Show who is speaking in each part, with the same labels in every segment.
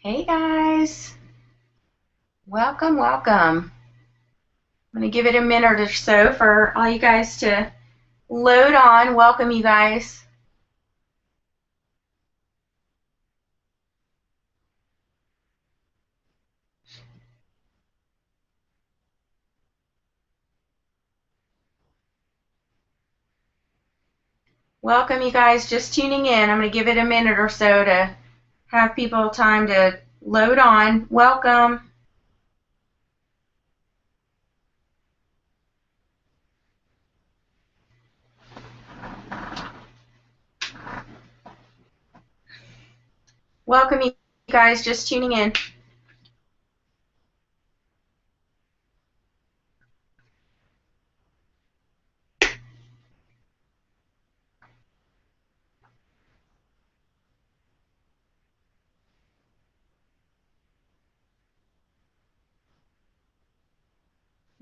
Speaker 1: Hey guys, welcome, welcome. I'm going to give it a minute or so for all you guys to load on. Welcome, you guys. Welcome, you guys. Just tuning in. I'm going to give it a minute or so to have people time to load on. Welcome. Welcome, you guys. Just tuning in.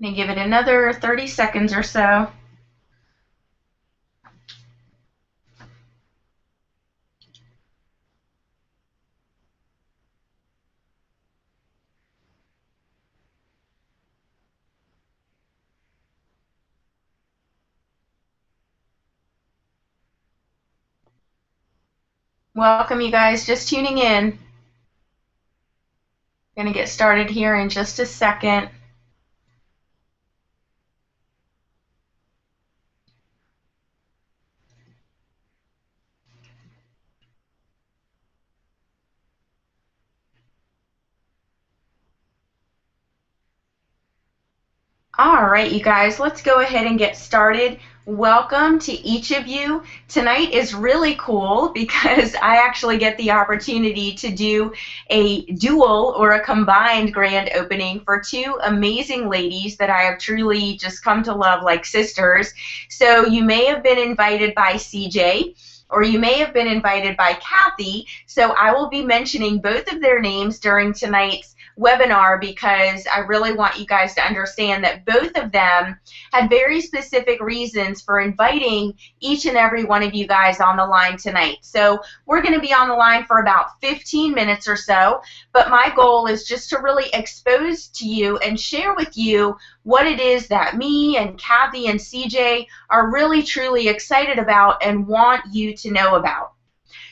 Speaker 1: I'm going to give it another 30 seconds or so. Welcome, you guys. Just tuning in. Going to get started here in just a second. All right, you guys, let's go ahead and get started. Welcome to each of you. Tonight is really cool because I actually get the opportunity to do a dual or a combined grand opening for two amazing ladies that I have truly just come to love like sisters. So you may have been invited by CJ, or you may have been invited by Kathy. So I will be mentioning both of their names during tonight's webinar because I really want you guys to understand that both of them had very specific reasons for inviting each and every one of you guys on the line tonight. So we're going to be on the line for about 15 minutes or so, but my goal is just to really expose to you and share with you what it is that me and Kathy and CJ are really truly excited about and want you to know about.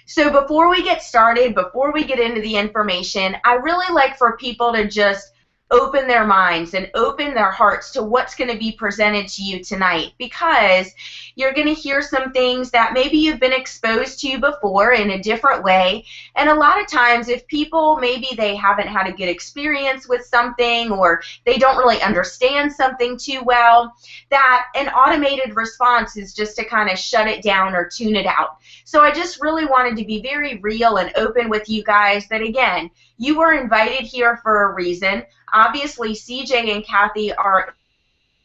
Speaker 1: So before we get started, before we get into the information, I really like for people to just open their minds and open their hearts to what's going to be presented to you tonight, because you're going to hear some things that maybe you've been exposed to before in a different way. And a lot of times if people, maybe they haven't had a good experience with something, or they don't really understand something too well, that an automated response is just to kind of shut it down or tune it out. So I just really wanted to be very real and open with you guys that, again, you were invited here for a reason. Obviously, CJ and Kathy are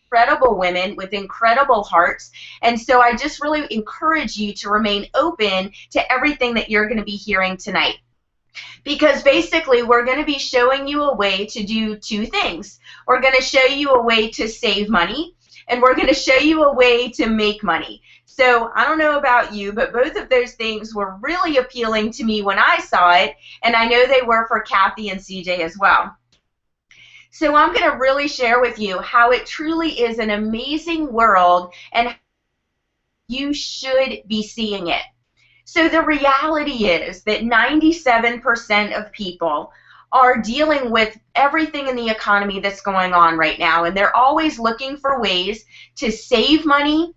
Speaker 1: incredible women with incredible hearts, and so I just really encourage you to remain open to everything that you're going to be hearing tonight. Because basically we're going to be showing you a way to do two things. We're going to show you a way to save money, and we're going to show you a way to make money. So I don't know about you, but both of those things were really appealing to me when I saw it, and I know they were for Kathy and CJ as well. So I'm going to really share with you how it truly is an amazing world and you should be seeing it. So the reality is that 97% of people are dealing with everything in the economy that's going on right now, and they're always looking for ways to save money,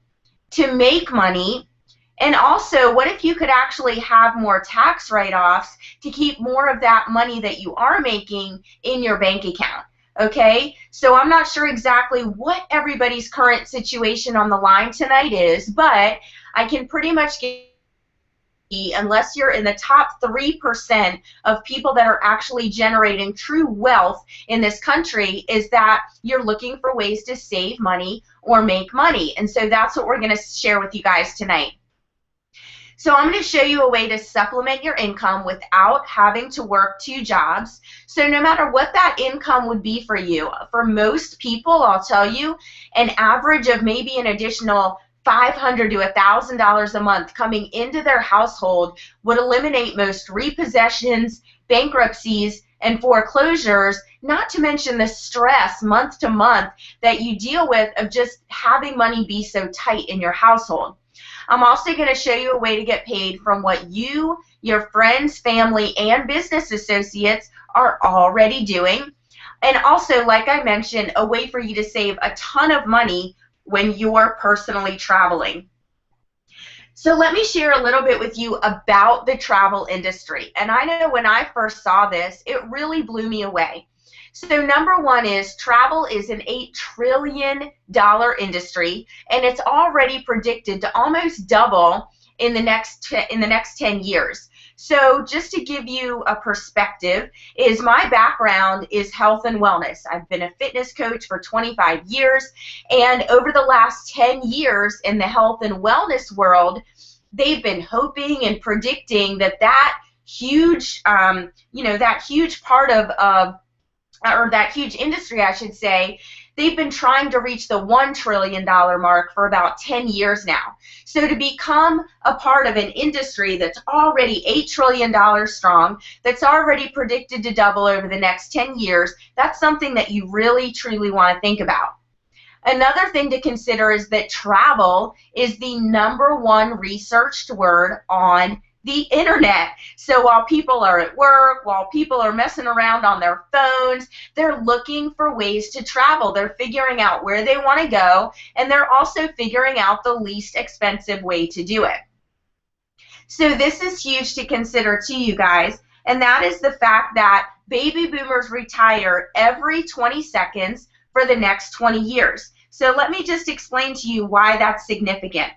Speaker 1: to make money, and also, what if you could actually have more tax write-offs to keep more of that money that you are making in your bank account? Okay, so I'm not sure exactly what everybody's current situation on the line tonight is, but I can pretty much get, unless you're in the top 3% of people that are actually generating true wealth in this country, is that you're looking for ways to save money or make money. And so that's what we're going to share with you guys tonight. So I'm going to show you a way to supplement your income without having to work two jobs. So no matter what that income would be for you, for most people, I'll tell you, an average of maybe an additional $500 to $1,000 a month coming into their household would eliminate most repossessions, bankruptcies, and foreclosures, not to mention the stress month to month that you deal with of just having money be so tight in your household. I'm also going to show you a way to get paid from what you, your friends, family, and business associates are already doing. And also, like I mentioned, a way for you to save a ton of money when you're personally traveling. So let me share a little bit with you about the travel industry. And I know when I first saw this, it really blew me away. So number one is travel is an $8 trillion industry, and it's already predicted to almost double in the next 10 years. So just to give you a perspective, is my background is health and wellness. I've been a fitness coach for 25 years, and over the last 10 years in the health and wellness world, they've been hoping and predicting that huge, that huge part of or that huge industry, I should say, they've been trying to reach the $1 trillion mark for about 10 years now. So to become a part of an industry that's already $8 trillion strong, that's already predicted to double over the next 10 years, that's something that you really, truly want to think about. Another thing to consider is that travel is the #1 researched word on the internet. So while people are at work, while people are messing around on their phones, they're looking for ways to travel. They're figuring out where they want to go, and they're also figuring out the least expensive way to do it. So this is huge to consider too, you guys, and that is the fact that baby boomers retire every 20 seconds for the next 20 years. So let me just explain to you why that's significant.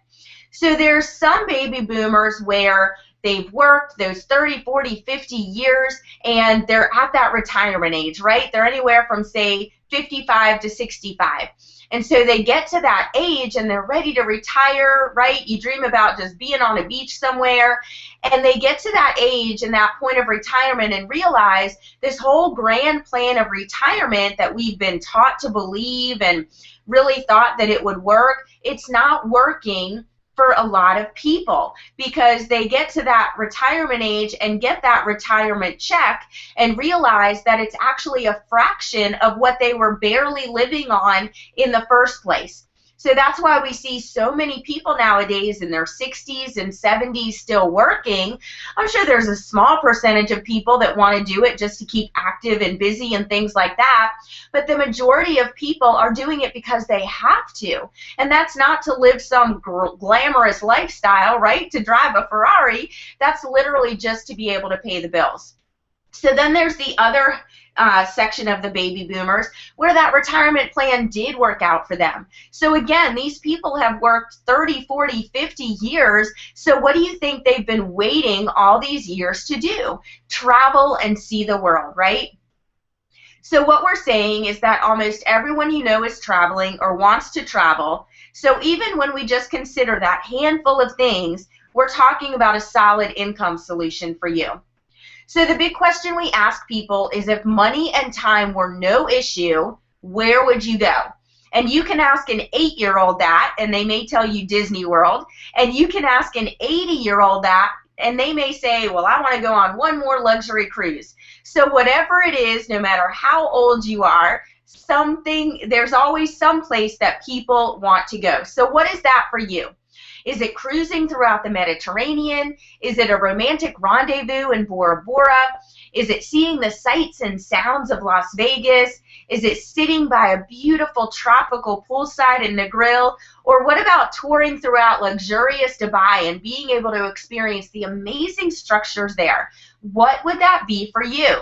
Speaker 1: So there's some baby boomers where they've worked those 30, 40, 50 years, and they're at that retirement age, right? They're anywhere from, say, 55 to 65. And so they get to that age, and they're ready to retire, right? You dream about just being on a beach somewhere, and they get to that age and that point of retirement and realize this whole grand plan of retirement that we've been taught to believe and really thought that it would work, it's not working for a lot of people, because they get to that retirement age and get that retirement check and realize that it's actually a fraction of what they were barely living on in the first place. So that's why we see so many people nowadays in their 60s and 70s still working. I'm sure there's a small percentage of people that want to do it just to keep active and busy and things like that, but the majority of people are doing it because they have to. And that's not to live some glamorous lifestyle, right? To drive a Ferrari. That's literally just to be able to pay the bills. So then there's the other section of the baby boomers where that retirement plan did work out for them. So again, these people have worked 30, 40, 50 years. So what do you think they've been waiting all these years to do? Travel and see the world, right? So what we're saying is that almost everyone you know is traveling or wants to travel. So even when we just consider that handful of things, we're talking about a solid income solution for you. So the big question we ask people is, if money and time were no issue, where would you go? And you can ask an 8-year-old that, and they may tell you Disney World. And you can ask an 80-year-old that, and they may say, well, I want to go on one more luxury cruise. So whatever it is, no matter how old you are, there's always some place that people want to go. So what is that for you? Is it cruising throughout the Mediterranean? Is it a romantic rendezvous in Bora Bora? Is it seeing the sights and sounds of Las Vegas? Is it sitting by a beautiful tropical poolside in Negril? Or what about touring throughout luxurious Dubai and being able to experience the amazing structures there? What would that be for you?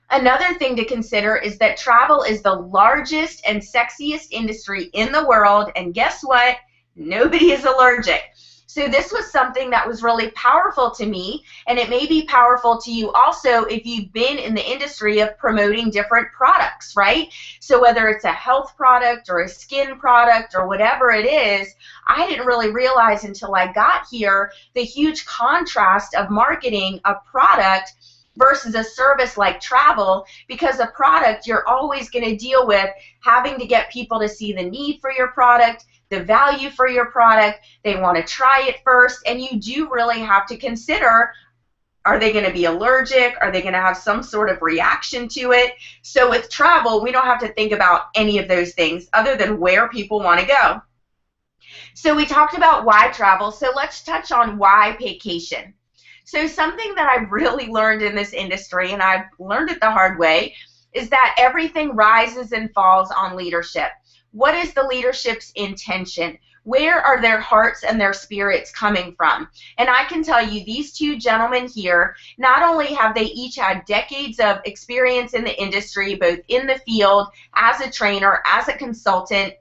Speaker 1: Another thing to consider is that travel is the largest and sexiest industry in the world, and guess what? Nobody is allergic. So this was something that was really powerful to me, and it may be powerful to you also if you've been in the industry of promoting different products, right? So whether it's a health product or a skin product or whatever it is, I didn't really realize until I got here the huge contrast of marketing a product versus a service like travel, because a product, you're always going to deal with having to get people to see the need for your product, the value for your product. They want to try it first, and you do really have to consider, are they going to be allergic? Are they going to have some sort of reaction to it? So with travel, we don't have to think about any of those things other than where people want to go. So we talked about why travel, so let's touch on why vacation. So something that I've really learned in this industry, and I've learned it the hard way, is that everything rises and falls on leadership. What is the leadership's intention? Where are their hearts and their spirits coming from? And I can tell you, these two gentlemen here, not only have they each had decades of experience in the industry, both in the field, as a trainer, as a consultant,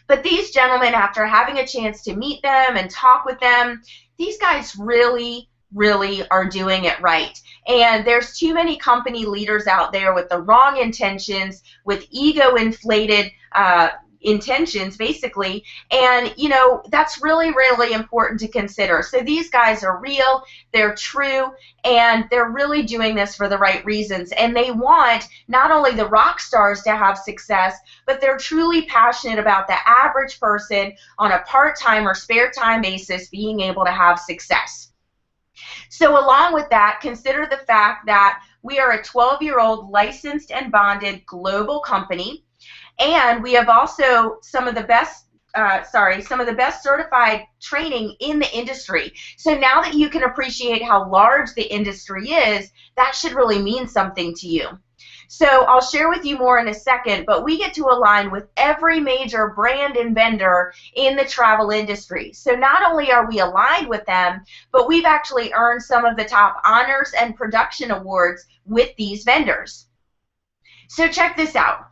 Speaker 1: but these gentlemen, after having a chance to meet them and talk with them, these guys really are doing it right. And there's too many company leaders out there with the wrong intentions, with ego-inflated intentions, basically, and you know, that's really important to consider. So these guys are real, they're true, and they're really doing this for the right reasons, and they want not only the rock stars to have success, but they're truly passionate about the average person on a part-time or spare time basis being able to have success. So along with that, consider the fact that we are a 12-year-old licensed and bonded global company. And we have also some of the best certified training in the industry. So now that you can appreciate how large the industry is, that should really mean something to you. So I'll share with you more in a second, but we get to align with every major brand and vendor in the travel industry. So not only are we aligned with them, but we've actually earned some of the top honors and production awards with these vendors. So check this out.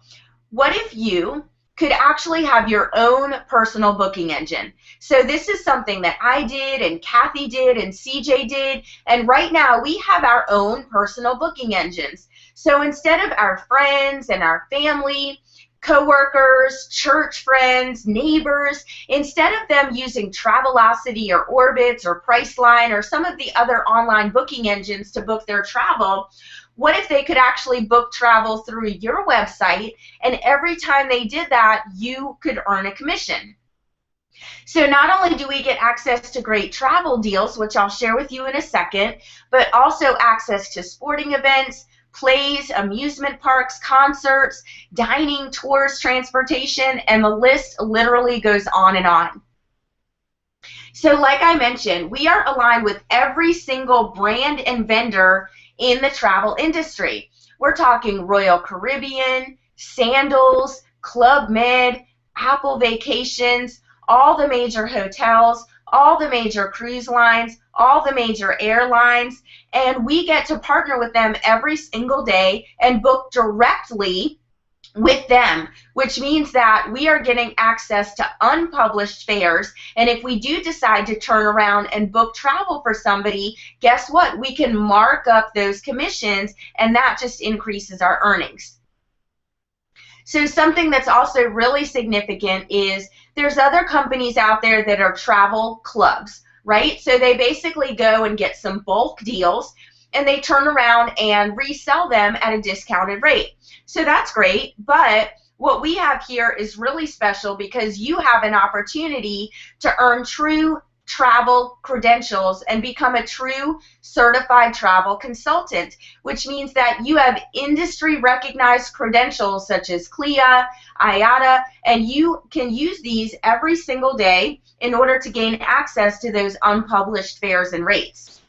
Speaker 1: What if you could actually have your own personal booking engine? So this is something that I did, and Kathy did, and CJ did, and right now we have our own personal booking engines. So instead of our friends and our family, coworkers, church friends, neighbors, instead of them using Travelocity or Orbitz or Priceline or some of the other online booking engines to book their travel, what if they could actually book travel through your website, and every time they did that, you could earn a commission? So not only do we get access to great travel deals, which I'll share with you in a second, but also access to sporting events, plays, amusement parks, concerts, dining, tours, transportation, and the list literally goes on and on. So like I mentioned, we are aligned with every single brand and vendor in the travel industry. We're talking Royal Caribbean, Sandals, Club Med, Apple Vacations, all the major hotels, all the major cruise lines, all the major airlines, and we get to partner with them every single day and book directly with them, which means that we are getting access to unpublished fares, and if we do decide to turn around and book travel for somebody, guess what? We can mark up those commissions, and that just increases our earnings. So something that's also really significant is there's other companies out there that are travel clubs, right? So they basically go and get some bulk deals, and they turn around and resell them at a discounted rate. So that's great, but what we have here is really special because you have an opportunity to earn true travel credentials and become a true certified travel consultant, which means that you have industry recognized credentials such as CLIA, IATA, and you can use these every single day in order to gain access to those unpublished fares and rates.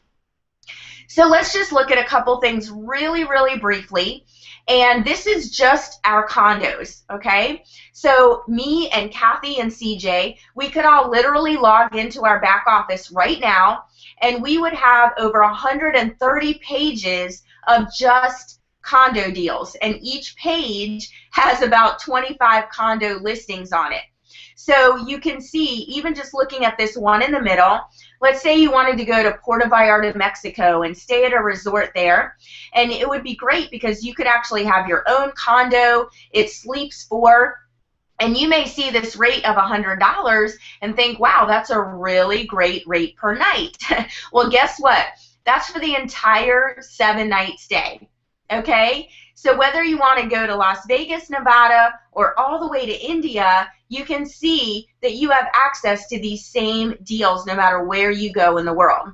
Speaker 1: So let's just look at a couple things really briefly. And this is just our condos, okay? So me and Kathy and CJ, we could all literally log into our back office right now, and we would have over 130 pages of just condo deals. And each page has about 25 condo listings on it. So you can see, even just looking at this one in the middle, let's say you wanted to go to Puerto Vallarta, Mexico, and stay at a resort there, and it would be great because you could actually have your own condo, it sleeps for, and you may see this rate of $100 and think, wow, that's a really great rate per night. Well, guess what? That's for the entire 7-night stay. Okay? So whether you want to go to Las Vegas, Nevada, or all the way to India, you can see that you have access to these same deals no matter where you go in the world.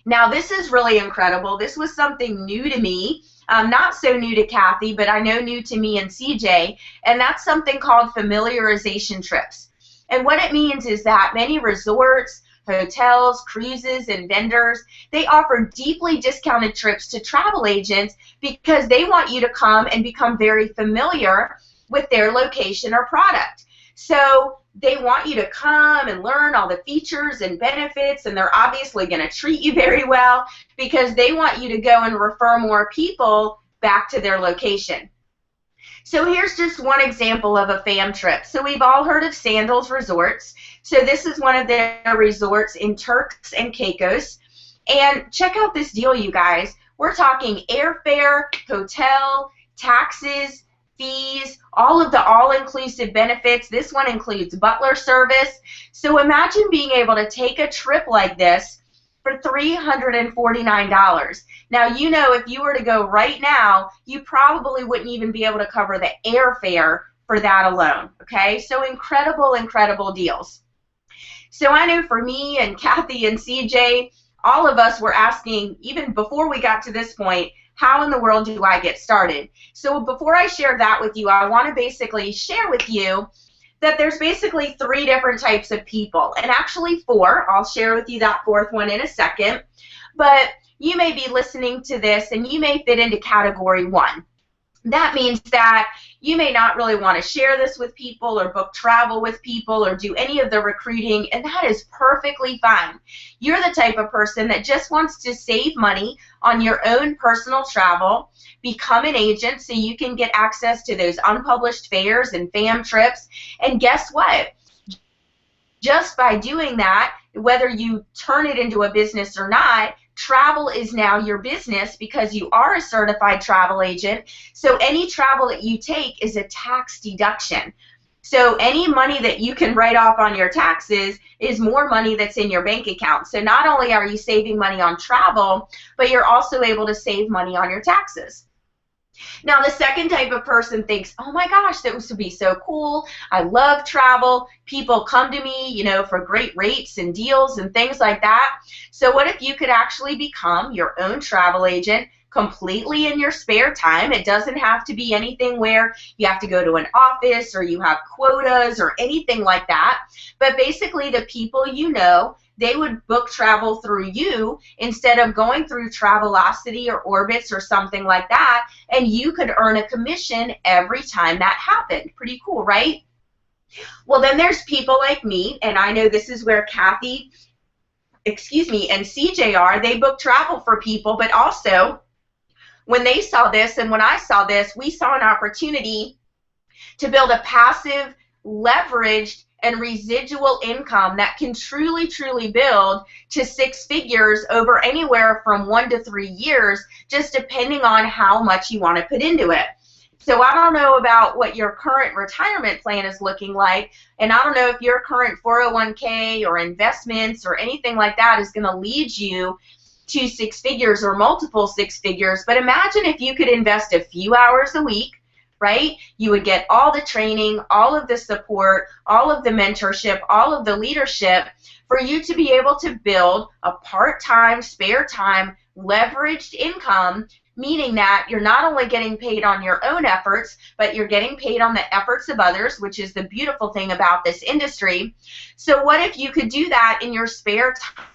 Speaker 1: Now, this is really incredible. This was something new to me. Not so new to Kathy, but I know new to me and CJ, and that's something called familiarization trips. And what it means is that many resorts, hotels, cruises, and vendors, they offer deeply discounted trips to travel agents because they want you to come and become very familiar with their location or product. So they want you to come and learn all the features and benefits, and they're obviously going to treat you very well because they want you to go and refer more people back to their location. So here's just one example of a fam trip. So we've all heard of Sandals Resorts. So this is one of their resorts in Turks and Caicos. And check out this deal, you guys. We're talking airfare, hotel, taxes, fees, all of the all-inclusive benefits. This one includes butler service. So imagine being able to take a trip like this for $349. Now, you know, if you were to go right now, you probably wouldn't even be able to cover the airfare for that alone, okay? So incredible, incredible deals. So I know for me and Kathy and CJ, all of us were asking, even before we got to this point, how in the world do I get started? So before I share that with you, I want to basically share with you that there's basically 3 different types of people, and actually 4. I'll share with you that 4th one in a second. But you may be listening to this and you may fit into category 1. That means that you may not really want to share this with people or book travel with people or do any of the recruiting, and that is perfectly fine. You're the type of person that just wants to save money on your own personal travel, become an agent so you can get access to those unpublished fares and fam trips, and guess what? Just by doing that, whether you turn it into a business or not, travel is now your business because you are a certified travel agent. So any travel that you take is a tax deduction. So any money that you can write off on your taxes is more money that's in your bank account. So not only are you saving money on travel, but you're also able to save money on your taxes. Now, the second type of person thinks, oh my gosh, that would be so cool. I love travel. People come to me, you know, for great rates and deals and things like that. So what if you could actually become your own travel agent completely in your spare time? It doesn't have to be anything where you have to go to an office or you have quotas or anything like that. But basically, the people you know, they would book travel through you instead of going through Travelocity or Orbitz or something like that, and you could earn a commission every time that happened. Pretty cool, right? Well, then there's people like me, and I know this is where Kathy, and CJ are. They book travel for people, but also when they saw this and when I saw this, we saw an opportunity to build a passive, leveraged, and residual income that can truly, truly build to 6 figures over anywhere from 1 to 3 years, just depending on how much you want to put into it. So I don't know about what your current retirement plan is looking like, and I don't know if your current 401k or investments or anything like that is going to lead you to 6 figures or multiple 6 figures, but imagine if you could invest a few hours a week, right? You would get all the training, all of the support, all of the mentorship, all of the leadership for you to be able to build a part-time, spare time, leveraged income, meaning that you're not only getting paid on your own efforts, but you're getting paid on the efforts of others, which is the beautiful thing about this industry. So what if you could do that in your spare time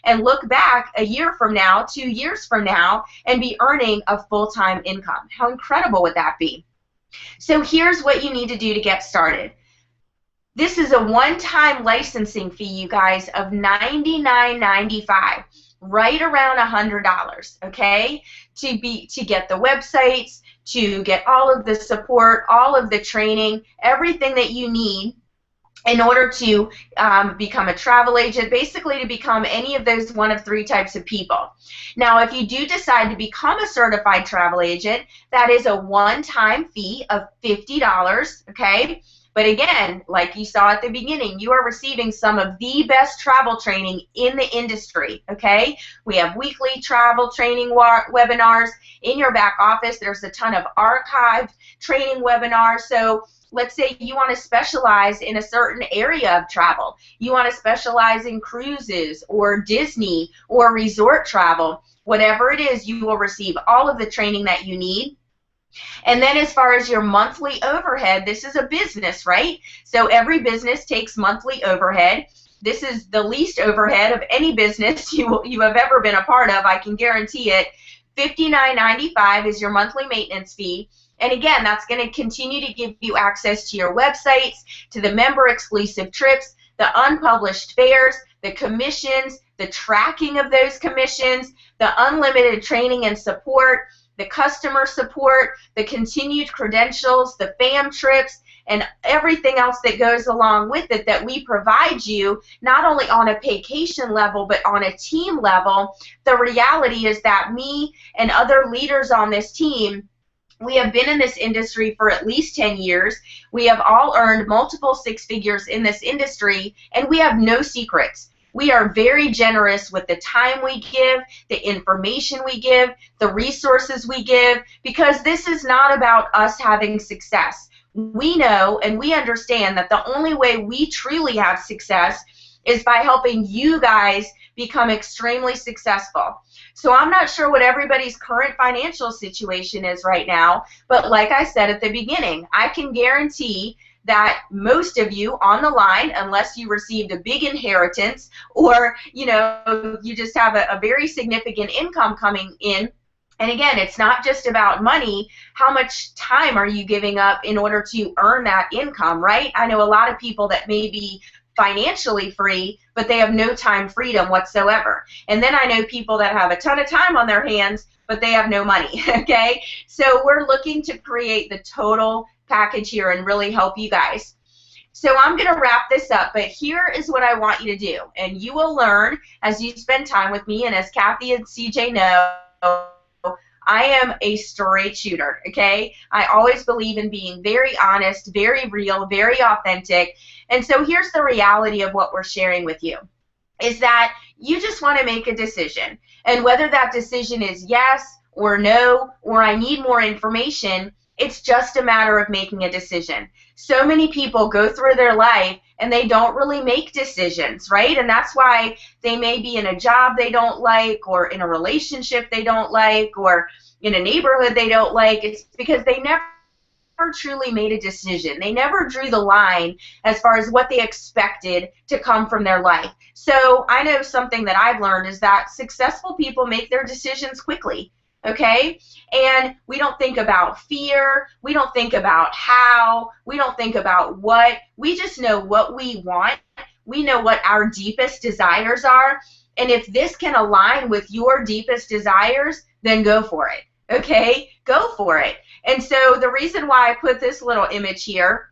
Speaker 1: and look back a year from now, 2 years from now, and be earning a full-time income? How incredible would that be? So here's what you need to do to get started. This is a one-time licensing fee, you guys, of $99.95, right around $100, okay, to get the websites, to get all of the support, all of the training, everything that you need in order to become a travel agent, basically to become any of those one of 3 types of people. Now, if you do decide to become a certified travel agent, that is a one-time fee of $50, okay? But again, like you saw at the beginning, you are receiving some of the best travel training in the industry, okay? We have weekly travel training webinars in your back office. There's a ton of archived training webinars. So let's say you want to specialize in a certain area of travel. You want to specialize in cruises or Disney or resort travel. Whatever it is, you will receive all of the training that you need. And then as far as your monthly overhead, this is a business, right? So every business takes monthly overhead. This is the least overhead of any business you have ever been a part of, I can guarantee it. $59.95 is your monthly maintenance fee. And again, that's going to continue to give you access to your websites, to the member exclusive trips, the unpublished fares, the commissions, the tracking of those commissions, the unlimited training and support, the customer support, the continued credentials, the fam trips, and everything else that goes along with it that we provide you, not only on a vacation level, but on a team level. The reality is that me and other leaders on this team, we have been in this industry for at least 10 years. We have all earned multiple six figures in this industry, and we have no secrets. We are very generous with the time we give, the information we give, the resources we give, because this is not about us having success. We know and we understand that the only way we truly have success is by helping you guys become extremely successful. So I'm not sure what everybody's current financial situation is right now, but like I said at the beginning, I can guarantee that most of you on the line, unless you received a big inheritance or you just have a very significant income coming in. And again, it's not just about money. How much time are you giving up in order to earn that income, right? I know a lot of people that may be financially free, but they have no time freedom whatsoever. And then I know people that have a ton of time on their hands, but they have no money, okay? So we're looking to create the total package here and really help you guys. So I'm going to wrap this up, but here is what I want you to do. And you will learn as you spend time with me, and as Kathy and CJ know, I am a straight shooter, okay? I always believe in being very honest, very real, very authentic. And so here's the reality of what we're sharing with you, is that you just want to make a decision. And whether that decision is yes or no, or I need more information, it's just a matter of making a decision. So many people go through their life and they don't really make decisions, right? And that's why they may be in a job they don't like, or in a relationship they don't like, or in a neighborhood they don't like. It's because they never truly made a decision. They never drew the line as far as what they expected to come from their life. So I know something that I've learned is that successful people make their decisions quickly. Okay? And we don't think about fear, we don't think about how, we don't think about what, we just know what we want, we know what our deepest desires are, and if this can align with your deepest desires, then go for it, okay? Go for it. And so the reason why I put this little image here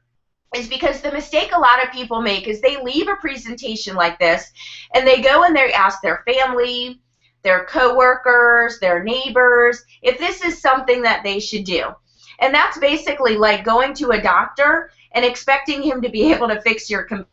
Speaker 1: is because the mistake a lot of people make is they leave a presentation like this, and they go and they ask their family, their coworkers, their neighbors, if this is something that they should do. And that's basically like going to a doctor and expecting him to be able to fix your computer